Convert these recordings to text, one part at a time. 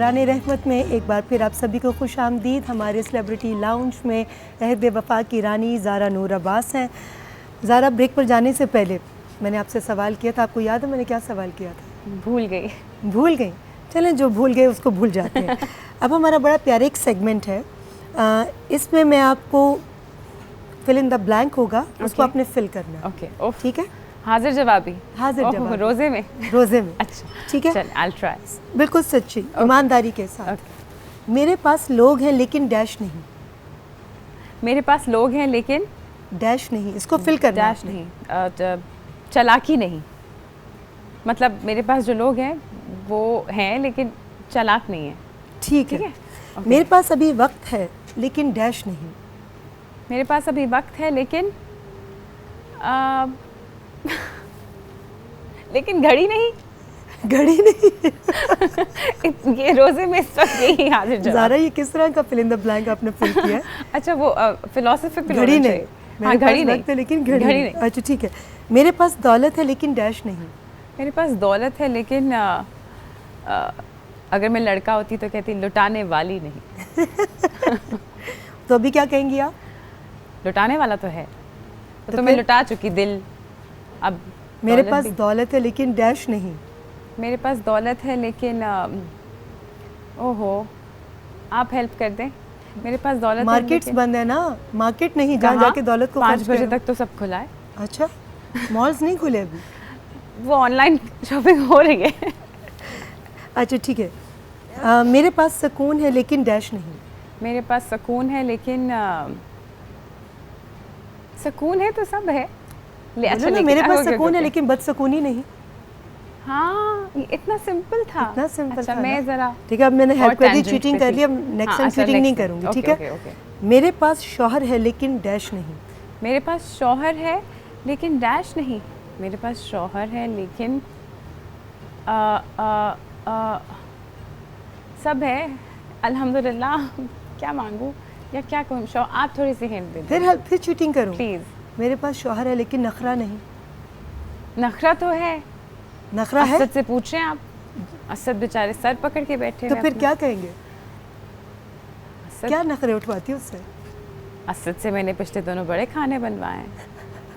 बारान रहमत में एक बार फिर आप सभी को खुश आमदीद। हमारे सेलिब्रिटी लाउंज में अहद वफा की रानी ज़ारा नूर अब्बास हैं। ज़ारा, ब्रेक पर जाने से पहले मैंने आपसे सवाल किया था, आपको याद है मैंने क्या सवाल किया था? भूल गई। चलें, जो भूल गए उसको भूल जाते हैं। अब हमारा बड़ा प्यारा एक सेगमेंट है, इसमें मैं आपको फिल इन द ब्लैंक होगा, उसको आपने फिल करना है। ठीक है? हाजिर जवाबी। रोजे में अच्छा, ठीक है, I'll try। बिल्कुल सच्ची ईमानदारी के साथ। मेरे पास लोग हैं लेकिन डैश नहीं। मेरे पास लोग हैं लेकिन डैश नहीं, इसको फिल करना। डैश नहीं, चालाकी नहीं। मतलब मेरे पास जो लोग हैं वो हैं लेकिन चालाक नहीं है। ठीक है। मेरे पास अभी वक्त है लेकिन डैश नहीं। मेरे पास अभी वक्त है लेकिन लेकिन घड़ी नहीं। ये रोजे में इस वक्त यही हाजिर जवाब। ज़ारा, ये किस तरह का फिल इन द ब्लैंक आपने फिल किया है? अच्छा, वो फिलोसफिकल। घड़ी नहीं। हाँ, घड़ी नहीं है लेकिन घड़ी नहीं। अच्छा ठीक है। मेरे पास दौलत है लेकिन डैश नहीं। मेरे पास दौलत है लेकिन अगर मैं लड़का होती तो कहती लुटाने वाली नहीं। तो अभी क्या कहेंगी आप? लुटाने वाला तो है, तो मैं लुटा चुकी दिल। अब मेरे पास दौलत है लेकिन डैश नहीं। मेरे पास दौलत है लेकिन ओहो, आप हेल्प कर दें। मेरे पास दौलत मार्केट्स बंद है ना, मार्केट नहीं जहाँ जाके दौलत को 5 बजे तक तो सब खुला है। अच्छा, मॉल्स नहीं खुले अभी? वो ऑनलाइन शॉपिंग हो रही है। अच्छा ठीक है। मेरे पास सुकून है लेकिन डैश नहीं। मेरे पास सुकून है लेकिन सुकून है तो सब है। अच्छा, मेरे पास सुकून है लेकिन बदसुकूनी नहीं। हाँ, इतना सिंपल था। इतना सिंपल अच्छा, था मैं ज़रा ठीक है। अब मैंने हेल्प कर दी, चीटिंग कर लिया, नेक्स्ट टाइम चीटिंग नहीं करूंगी। ठीक है। मेरे पास शौहर है लेकिन डैश नहीं। मेरे पास शौहर है लेकिन डैश नहीं। मेरे पास शौहर है लेकिन सब है अल्हम्दुलिल्लाह। क्या मांगूं या क्या कहूँ? आप थोड़ी सी हिंट दे दें। फिर चीटिंग करूँ प्लीज़। मेरे पास शौहर है लेकिन नखरा नहीं। नखरा तो है। नखरा है? असद से पूछें आप। असद बेचारे सर पकड़ के बैठे तो फिर क्या कहेंगे? असद, क्या नखरे उठवाती है उससे? असद से मैंने पिछले दोनों बड़े खाने बनवाए हैं।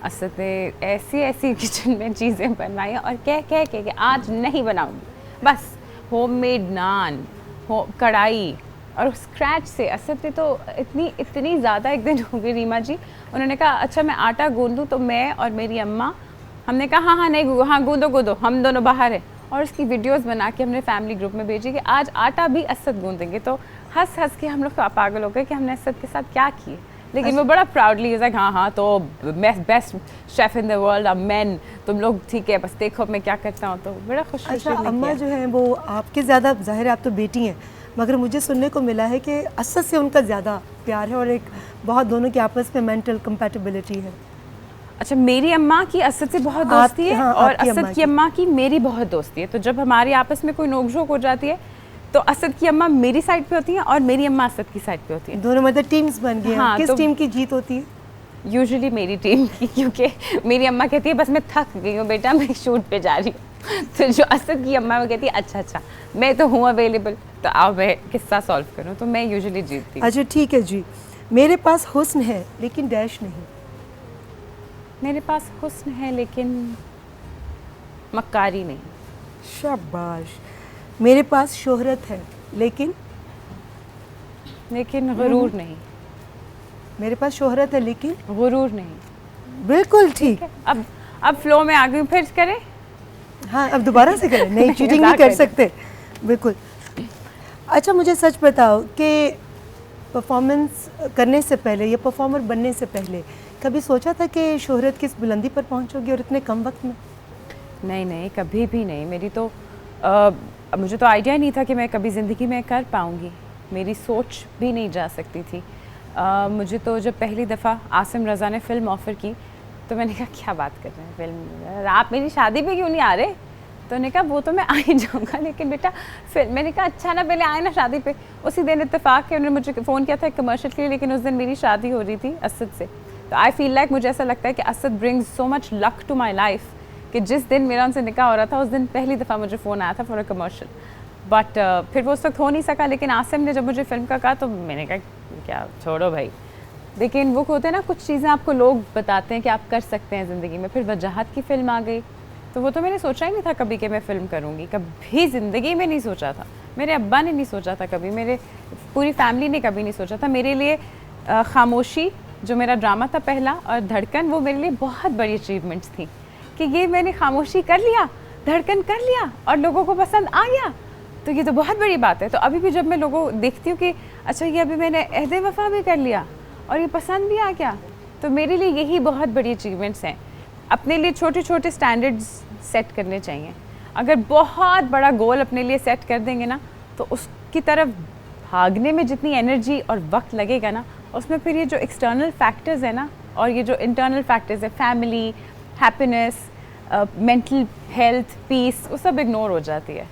असद ने ऐसी किचन में चीज़ें बनवाई हैं और कह के आज नहीं बनाऊंगी, बस होममेड नान कढ़ाई और स्क्रैच से। असद ने तो इतनी ज़्यादा एक दिन हो गई रीमा जी, उन्होंने कहा अच्छा मैं आटा गूंदूँ, तो मैं और मेरी अम्मा हमने कहा हाँ गूंदो हम दोनों बाहर हैं, और उसकी वीडियोस बना के हमने फैमिली ग्रुप में भेजी कि आज आटा भी असद गूंदेंगे। तो हंस के हम लोग तो पागल हो गए कि हमने असद के साथ क्या किए। लेकिन वो बड़ा प्राउडली हाँ तो best chef in the world are men, तुम लोग ठीक है, बस देखो मैं क्या करता हूँ। तो बड़ा खुश। अच्छा, अम्मा जो है वो आपके ज़्यादा, ज़ाहिर है आप तो बेटी हैं, मगर मुझे सुनने को मिला है कि असद से उनका ज़्यादा प्यार है और एक बहुत दोनों के आपस में मेंटल कंपैटिबिलिटी है। अच्छा, मेरी अम्मा की असद से बहुत दोस्ती है। हाँ, और असद की अम्मा की मेरी बहुत दोस्ती है। तो जब हमारी आपस में कोई नोकझोंक हो जाती है तो असद की अम्मा मेरी साइड पे होती हैं और मेरी अम्मा असद की साइड पे होती हैं। दोनों मतलब टीम्स बन गए हैं। हाँ, किस तो टीम की जीत होती है? यूजुअली मेरी टीम की, क्योंकि मेरी अम्मा कहती है बस मैं थक गई हूँ बेटा, मैं शूट पे जा रही हूँ। तो जो असद की अम्मा वो कहती है अच्छा मैं तो हूँ अवेलेबल, तो आओ मैं किस्सा सॉल्व करूँ, तो मैं यूजुअली जीतती हूँ। अच्छा ठीक है जी। मेरे पास हुस्न है लेकिन डैश नहीं। मेरे पास हुस्न है लेकिन मक्कारी नहीं। शाबाश। मेरे पास शोहरत है लेकिन गुरूर नहीं। मेरे पास शोहरत है लेकिन गुरूर नहीं। बिल्कुल ठीक। अब फ्लो में आ गई, फिर करें? हाँ, अब दोबारा से करें। नहीं, चीटिंग नहीं कर सकते। बिल्कुल। अच्छा, मुझे सच बताओ कि परफॉर्मेंस करने से पहले या परफॉर्मर बनने से पहले कभी सोचा था कि शोहरत किस बुलंदी पर पहुंचोगी और इतने कम वक्त में? नहीं, कभी भी नहीं। मेरी तो मुझे तो आइडिया नहीं था कि मैं कभी ज़िंदगी में कर पाऊँगी। मेरी सोच भी नहीं जा सकती थी। मुझे तो जब पहली दफ़ा आसिम रज़ा ने फ़िल्म ऑफ़र की तो मैंने कहा क्या बात कर रहे हैं फिल्म, आप मेरी शादी पे क्यों नहीं आ रहे? तो उन्होंने कहा वो तो मैं आ ही जाऊँगा, लेकिन बेटा फिर मैंने कहा अच्छा ना पहले आए ना शादी पे। उसी दिन इत्तेफाक के उन्होंने मुझे फ़ोन किया था एक कमर्शियल के लिए, लेकिन उस दिन मेरी शादी हो रही थी असद से। तो आई फील लाइक मुझे ऐसा लगता है कि Asad brings so much luck to my life कि जिस दिन मेरा उनसे निकाह हो रहा था उस दिन पहली दफ़ा मुझे फ़ोन आया था फॉर अ कमर्शियल। बट फिर वो उस वक्त हो नहीं सका। लेकिन आसिम ने जब मुझे फ़िल्म का कहा तो मैंने कहा क्या छोड़ो भाई। लेकिन वो होते हैं ना, कुछ चीज़ें आपको लोग बताते हैं कि आप कर सकते हैं ज़िंदगी में। फिर वजाहत की फ़िल्म आ गई, तो वो तो मैंने सोचा ही नहीं था कभी कि मैं फ़िल्म करूँगी, कभी ज़िंदगी में नहीं सोचा था। मेरे अब्बा ने नहीं सोचा था कभी, मेरे पूरी फैमिली ने कभी नहीं सोचा था। मेरे लिए खामोशी जो मेरा ड्रामा था पहला, और धड़कन, वो मेरे लिए बहुत बड़ी अचीवमेंट्स थी कि ये मैंने खामोशी कर लिया, धड़कन कर लिया और लोगों को पसंद आ गया, तो ये तो बहुत बड़ी बात है। तो अभी भी जब मैं लोगों को देखती हूँ कि अच्छा ये अभी मैंने अहद वफ़ा भी कर लिया और ये पसंद भी आ गया, तो मेरे लिए यही बहुत बड़ी अचीवमेंट्स हैं। अपने लिए छोटे छोटे स्टैंडर्ड्स सेट करने चाहिए। अगर बहुत बड़ा गोल अपने लिए सेट कर देंगे ना, तो उसकी तरफ भागने में जितनी एनर्जी और वक्त लगेगा ना, उसमें फिर ये जो एक्सटर्नल फैक्टर्स है ना और ये जो इंटरनल फैक्टर्स है, family, happiness, mental health, peace, वो सब इग्नोर हो जाती है।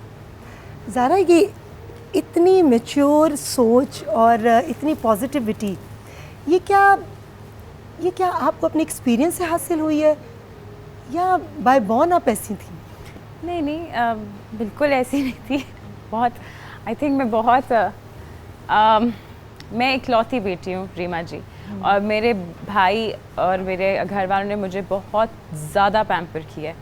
ज़ारा, ये इतनी मैच्योर सोच और इतनी पॉजिटिविटी, ये क्या आपको अपने एक्सपीरियंस से हासिल हुई है या बाय बॉर्न आप ऐसी थी? नहीं, बिल्कुल ऐसी नहीं थी। बहुत, आई थिंक मैं बहुत मैं इकलौती बेटी हूँ रीमा जी, और मेरे भाई और मेरे घर वालों ने मुझे बहुत ज़्यादा पैम्पर किया है।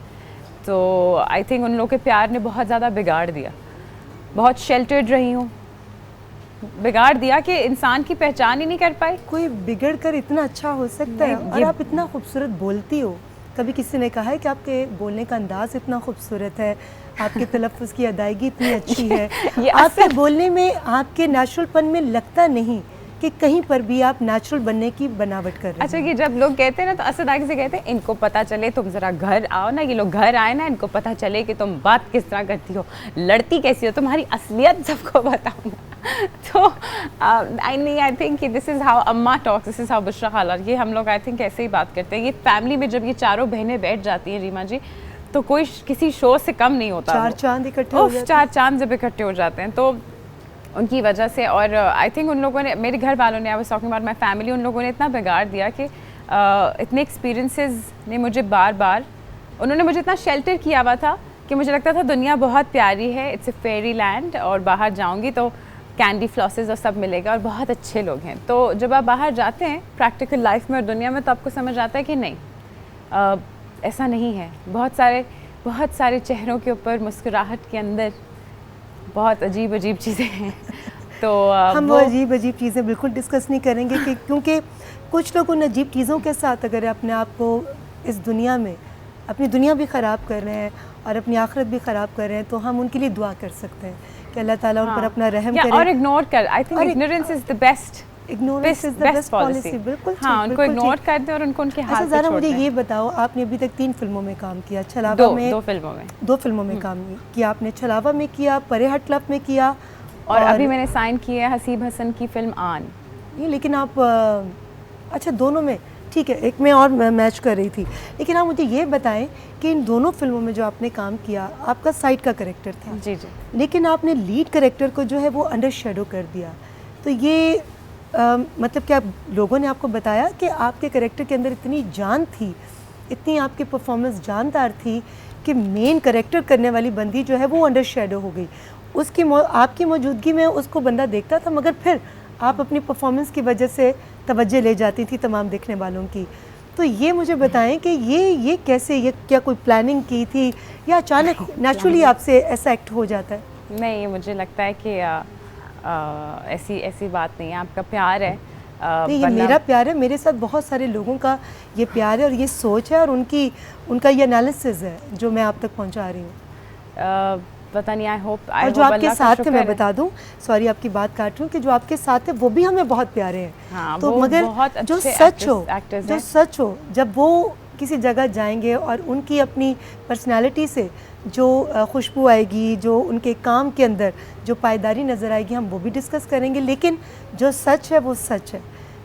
तो आई थिंक उन लोगों के प्यार ने बहुत ज़्यादा बिगाड़ दिया। बहुत शेल्टर्ड रही हूँ, बिगाड़ दिया कि इंसान की पहचान ही नहीं कर पाई। कोई बिगड़ कर इतना अच्छा हो सकता है? और आप इतना खूबसूरत बोलती हो। कभी किसी ने कहा है कि आपके बोलने का अंदाज़ इतना खूबसूरत है, आपके तलफ़्फ़ुज़ की अदायगी इतनी अच्छी है, आपके बोलने में, आपके नेचुरलपन में लगता नहीं कि कहीं पर भी आप नेचुरल बनने की बनावट कर रहे हैं। अच्छा, कि जब लोग कहते हैं ना, तो असदागी से कहते हैं इनको पता चले, तुम ज़रा घर आओ ना, ये लोग घर आए ना, इनको पता चले कि तुम बात किस तरह करती हो, लड़ती कैसी हो, तुम्हारी असलियत सबको बताऊंगा। तो आई थिंक कि दिस इज़ हाउ अम्मा talks, this is how Bushra खाला, ये हम लोग आई थिंक ऐसे ही बात करते हैं। ये फैमिली में जब ये चारों बहनें बैठ जाती हैं रीमा जी, तो कोई किसी शो से कम नहीं होता। चार चांद इकट्ठे हो जाते हैं। चार चांद जब इकट्ठे हो जाते हैं, तो उनकी वजह से, और आई थिंक उन लोगों ने, मेरे घर वालों ने, I was talking about my family, उन लोगों ने इतना बिगाड़ दिया कि इतने एक्सपीरियंसेस ने मुझे बार बार, उन्होंने मुझे इतना शेल्टर किया हुआ था कि मुझे लगता था दुनिया बहुत प्यारी है, इट्स अ फेरी लैंड, और बाहर जाऊंगी तो कैंडी फ्लॉसेस और सब मिलेगा और बहुत अच्छे लोग हैं। तो जब आप बाहर जाते हैं प्रैक्टिकल लाइफ में और दुनिया में, तो आपको समझ आता है कि नहीं, ऐसा नहीं है। बहुत सारे चेहरों के ऊपर मुस्कुराहट के अंदर बहुत अजीब अजीब चीज़ें हैं। तो हम वो अजीब अजीब चीज़ें बिल्कुल डिस्कस नहीं करेंगे कि क्योंकि कुछ लोग उन अजीब चीज़ों के साथ अगर अपने आप को इस दुनिया में, अपनी दुनिया भी ख़राब कर रहे हैं और अपनी आखिरत भी ख़राब कर रहे हैं, तो हम उनके लिए दुआ कर सकते हैं कि अल्लाह ताला उन पर अपना रहम करे। और इग्नोर कर, I think ignorance is the best, ignorance is the best policy. बिल्कुल, हाँ, उनको इग्नोर कर दे और उनको उनके हाथ पे छोड़ दे। ज़रा मुझे ये बताओ, आपने अभी तक 3 फिल्मों में काम किया, छलावा में 2 फिल्मों में काम किया आपने। छलावा में किया, परे हटलफ में किया, और अभी मैंने साइन किया है हसीब हसन की फिल्म आन। ये लेकिन आप अच्छा दोनों में, ठीक है, एक में और मैच कर रही थी, लेकिन आप मुझे ये बताएं कि इन दोनों फिल्मों में जो आपने काम किया, आपका साइड का कैरेक्टर था। जी जी। लेकिन आपने लीड कैरेक्टर को जो है वो अंडर शेडो कर दिया, तो ये मतलब क्या लोगों ने आपको बताया कि आपके कैरेक्टर के अंदर इतनी जान थी, इतनी आपकी परफॉर्मेंस जानदार थी कि मेन कैरेक्टर करने वाली बंदी जो है वो अंडर शेडो हो गई, उसकी आपकी मौजूदगी में उसको बंदा देखता था, मगर फिर आप अपनी परफॉर्मेंस की वजह से तवज्जो ले जाती थी तमाम देखने वालों की। तो ये मुझे बताएं कि ये कैसे, ये क्या कोई प्लानिंग की थी या अचानक नेचुरली आपसे ऐसा एक्ट हो जाता है? नहीं, मुझे लगता है कि ऐसी बात नहीं है, आपका प्यार है। नहीं, ये मेरा प्यार है, मेरे साथ बहुत सारे लोगों का ये प्यार है और ये सोच है और उनका ये एनालिसिस है जो मैं आप तक पहुंचा रही हूँ। पता नहीं, आई होप और जो आपके साथ है, मैं बता दूं, सॉरी आपकी बात काट रही हूँ, कि जो आपके साथ है वो भी हमें बहुत प्यारे हैं। हाँ, तो मगर जो सच हो, जब वो किसी जगह जाएंगे और उनकी अपनी पर्सनालिटी से जो खुशबू आएगी, जो उनके काम के अंदर जो पायदारी नज़र आएगी, हम वो भी डिस्कस करेंगे। लेकिन जो सच है वो सच है।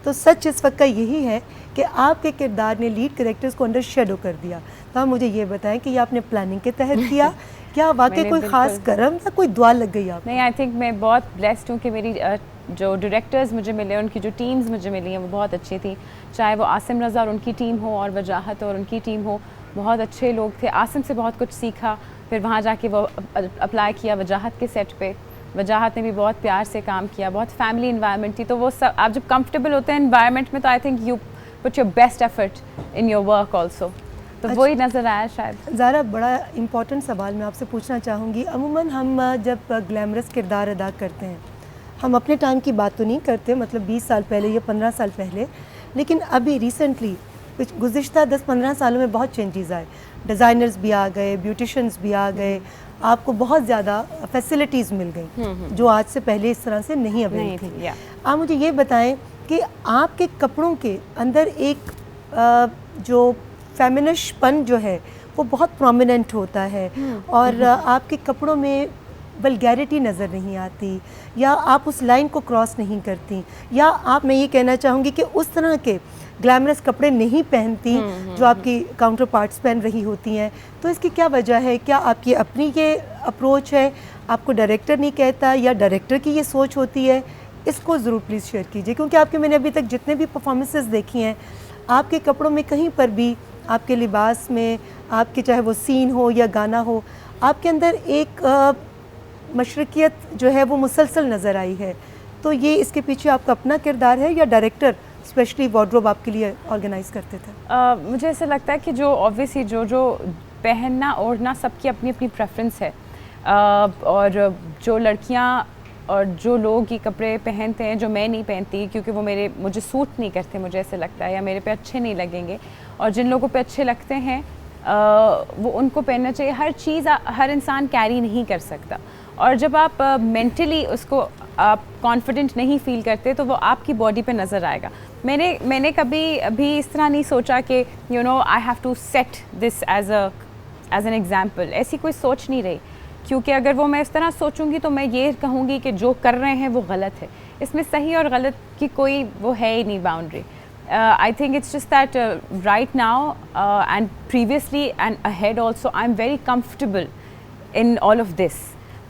तो सच इस वक्त का यही है कि आपके किरदार ने लीड कैरेक्टर्स को अंडर शेडो कर दिया। तो आप मुझे ये बताएं कि ये आपने प्लानिंग के तहत किया, क्या वाकई कोई ख़ास करम या कोई दुआ लग गई आप? नहीं, आई थिंक मैं बहुत ब्लेस्ड हूँ कि मेरी जो डायरेक्टर्स मुझे मिले, उनकी जो टीम्स मुझे मिली हैं वो बहुत अच्छी थी। चाहे वो आसिम रज़ा और उनकी टीम हो, और वजाहत और उनकी टीम हो, बहुत अच्छे लोग थे। आसिम से बहुत कुछ सीखा, फिर वहाँ जाके वो अप्लाई किया वजाहत के सेट पे। वजाहत ने भी बहुत प्यार से काम किया, बहुत फैमिली इन्वायरमेंट थी। तो वो सब आप जब कंफर्टेबल होते हैं इन्वायरमेंट में तो I think you put your best effort in your work also. तो वही नज़र आया शायद। ज़ारा, बड़ा इम्पोर्टेंट सवाल मैं आपसे पूछना चाहूँगी। अमूमन हम जब ग्लैमरस किरदार अदा करते हैं, हम अपने टाइम की बात तो नहीं करते, मतलब 20 साल पहले या 15 साल पहले, लेकिन अभी रिसेंटली गुज़िश्ता 10-15 सालों में बहुत चेंजेस आए। डिज़ाइनर्स भी आ गए, ब्यूटिशंस भी आ गए, आपको बहुत ज़्यादा फैसिलिटीज़ मिल गई जो आज से पहले इस तरह से नहीं अवेलेबल थी। आप मुझे ये बताएं कि आपके कपड़ों के अंदर एक जो फेमिनिशपन जो है वो बहुत प्रोमिनेंट होता है, और आपके कपड़ों में वल्गैरिटी नज़र नहीं आती, या आप उस लाइन को क्रॉस नहीं करती, या आप, मैं ये कहना चाहूँगी कि उस तरह के ग्लैमरस कपड़े नहीं पहनती जो आपकी काउंटर पार्ट्स पहन रही होती हैं। तो इसकी क्या वजह है? क्या आपकी अपनी ये अप्रोच है, आपको डायरेक्टर नहीं कहता, या डायरेक्टर की ये सोच होती है? इसको ज़रूर प्लीज़ शेयर कीजिए, क्योंकि आपके मैंने अभी तक जितने भी परफॉर्मेंसेस देखी हैं, आपके कपड़ों में कहीं पर भी, आपके लिबास में, आपके चाहे वो सीन हो या गाना हो, आपके अंदर एक मशरकियत जो है वो मुसलसल नज़र आई है। तो ये इसके पीछे आपका अपना किरदार है या डायरेक्टर स्पेशली वार्डरोब आपके लिए ऑर्गेनाइज़ करते थे? मुझे ऐसा लगता है कि जो ऑब्वियसली जो पहनना ओढ़ना सबकी अपनी अपनी प्रेफरेंस है, और जो लड़कियां और जो लोग ये कपड़े पहनते हैं जो मैं नहीं पहनती, क्योंकि वो मुझे सूट नहीं करते, मुझे ऐसे लगता है, या मेरे पे अच्छे नहीं लगेंगे, और जिन लोगों पे अच्छे लगते हैं वो उनको पहनना चाहिए। हर चीज़ हर इंसान कैरी नहीं कर सकता, और जब आप मेंटली उसको आप कॉन्फिडेंट नहीं फील करते तो वो आपकी बॉडी पे नज़र आएगा। मैंने कभी अभी इस तरह नहीं सोचा कि you know I have to set this as an example, ऐसी कोई सोच नहीं रही, क्योंकि अगर वो मैं इस तरह सोचूंगी तो मैं ये कहूँगी कि जो कर रहे हैं वो गलत है। इसमें सही और गलत की कोई वो है ही नहीं boundary. I think it's just that right now and previously and ahead also I'm very comfortable in all of this.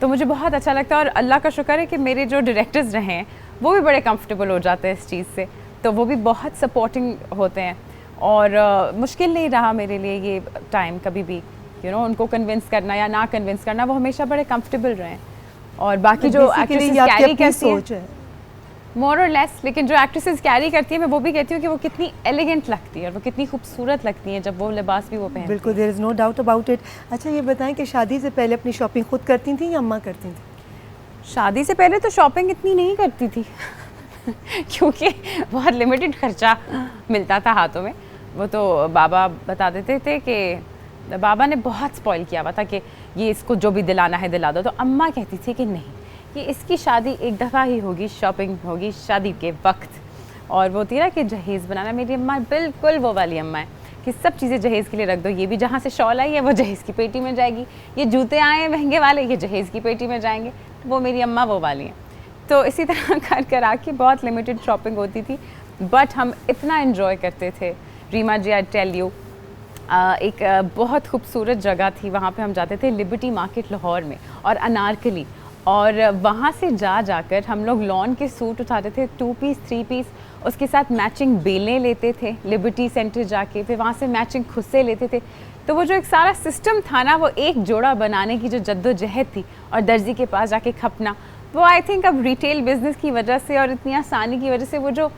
तो मुझे बहुत अच्छा लगता है, और अल्लाह का शुक्र है कि मेरे जो डायरेक्टर्स रहे हैं वो भी बड़े कंफर्टेबल हो जाते हैं इस चीज़ से, तो वो भी बहुत सपोर्टिंग होते हैं, और मुश्किल नहीं रहा मेरे लिए ये टाइम कभी भी, यू नो, उनको कन्विंस करना या ना कन्विंस करना, वो हमेशा बड़े कंफर्टेबल रहे हैं। और बाकी जो एक्ट्रेसेस कैरी करती हैं मोर और लेस, लेकिन जो एक्ट्रेसेस कैरी करती है मैं वो भी कहती हूँ कि वो कितनी एलिगेंट लगती है और वो कितनी खूबसूरत लगती हैं जब वो लिबास भी वो पहनती हैं। बिल्कुल, there is no doubt about it. अच्छा ये बताएं कि शादी से पहले अपनी शॉपिंग खुद करती थी या अम्मा करती थी? शादी से पहले तो शॉपिंग इतनी नहीं करती थी क्योंकि बहुत लिमिटेड खर्चा मिलता था हाथों में। वो तो बाबा बता देते थे कि बाबा ने बहुत स्पॉइल किया हुआ था कि ये इसको जो भी दिलाना है दिला दो, तो अम्मा कहती थी कि नहीं, कि इसकी शादी एक दफ़ा ही होगी, शॉपिंग होगी शादी के वक्त। और वो होती है ना कि जहेज़ बनाना, मेरी अम्मा बिल्कुल वो वाली अम्मा है कि सब चीज़ें जहेज़ के लिए रख दो, ये भी जहाँ से शॉल आई है वो जहेज़ की पेटी में जाएगी, ये जूते आए हैं महंगे वाले ये जहेज़ की पेटी में जाएंगे, वो मेरी अम्मा वो वाली हैं। तो इसी तरह कर कर आके बहुत लिमिटेड शॉपिंग होती थी, बट हम इतना इन्जॉय करते थे। रीमा जी, आई टेल यू, एक बहुत खूबसूरत जगह थी, वहाँ पे हम जाते थे लिबर्टी मार्केट लाहौर में, और अनारकली, और वहाँ से जाकर हम लोग लॉन के सूट उठाते थे, 2 पीस 3 पीस, उसके साथ मैचिंग बेलें लेते थे लिबर्टी सेंटर जाके, फिर वहाँ से मैचिंग खुस्से लेते थे। तो वो जो एक सारा सिस्टम था ना, वो एक जोड़ा बनाने की जो जद्दोजहद थी और दर्जी के पास जाके खपना, वो आई थिंक अब रिटेल बिजनेस की वजह से और इतनी आसानी की वजह से वो जो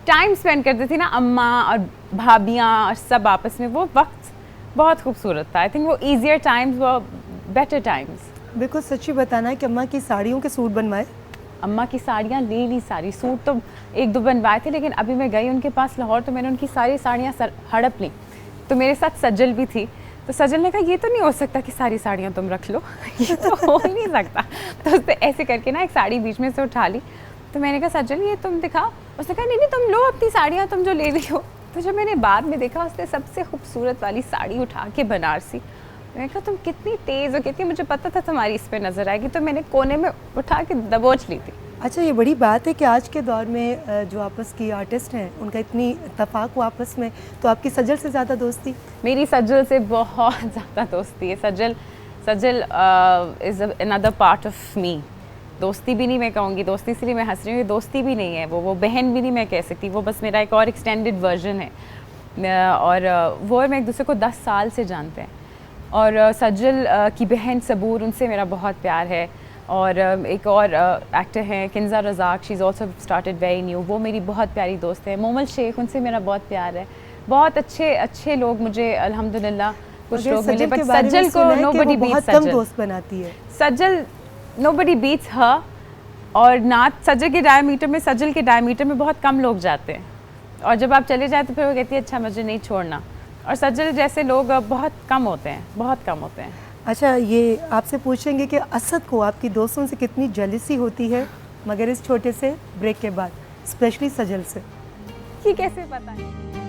टाइम स्पेंड करते थे ना अम्मा और भाभियाँ और सब आपस में, वो वक्त बहुत खूबसूरत था। आई थिंक वो ईजियर टाइम्स, वो बेटर टाइम्स। बिल्कुल सच्ची बताना है कि अम्मा की साड़ियों के सूट बनवाए? अम्मा की साड़ियाँ ले ली सारी, सूट तो 1-2 बनवाए थे, लेकिन अभी मैं गई उनके पास लाहौर तो मैंने उनकी सारी साड़ियाँ हड़प ली। तो मेरे साथ सज्जल भी थी, तो सज्जल ने कहा ये तो नहीं हो सकता कि सारी साड़ियाँ तुम रख लो ये तो हो ही नहीं सकता। तो उसने ऐसे करके ना एक साड़ी बीच में से उठा ली, तो मैंने कहा सज्जल ये तुम दिखाओ। उसने कहा नहीं तुम लो अपनी साड़ियाँ, तुम जो ले रही हो। तो जब मैंने बाद में देखा, उसने सबसे खूबसूरत वाली साड़ी उठा के बनारसी, मैंने कहा तुम कितनी तेज़ हो, कितनी, मुझे पता था तुम्हारी इस पर नज़र आएगी, तो मैंने कोने में उठा के दबोच ली थी। अच्छा ये बड़ी बात है कि आज के दौर में जो आपस की आर्टिस्ट हैं उनका इतनी इत्तेफाक हो आपस में, तो आपकी सज्जल से ज़्यादा दोस्ती? मेरी सज्जल से बहुत ज़्यादा दोस्ती है। सज्जल is another part of me. दोस्ती भी नहीं मैं कहूँगी, दोस्ती इसलिए मैं हंस रही हूँ, दोस्ती भी नहीं है, वो बहन भी नहीं मैं कह सकती, वो बस मेरा एक और एक्सटेंडेड वर्जन है। और वो मैं एक दूसरे को 10 साल से जानते हैं, और सज्जल की बहन सबूर, उनसे मेरा बहुत प्यार है। और एक और एक्टर हैं Kinza Razzak, she is also started very new, वो मेरी बहुत प्यारी दोस्त है। मोमल शेख, उनसे मेरा बहुत प्यार है। बहुत अच्छे अच्छे लोग मुझे अल्हम्दुलिल्लाह कुछ लोग मिले, बट सज्जल को नोबडी बीट्स कम दोस्त बनाती है। सज्जल नोबडी बीट्स हर। और नात सज्जल के डायमीटर में बहुत कम लोग जाते हैं, और जब आप चले जाए तो फिर वो कहती है अच्छा मुझे नहीं छोड़ना। और सज्जल जैसे लोग बहुत कम होते हैं, बहुत कम होते हैं। अच्छा, ये आपसे पूछेंगे कि असद को आपकी दोस्तों से कितनी जेलसी होती है, मगर इस छोटे से ब्रेक के बाद, स्पेशली सजल से? ये कैसे पता है?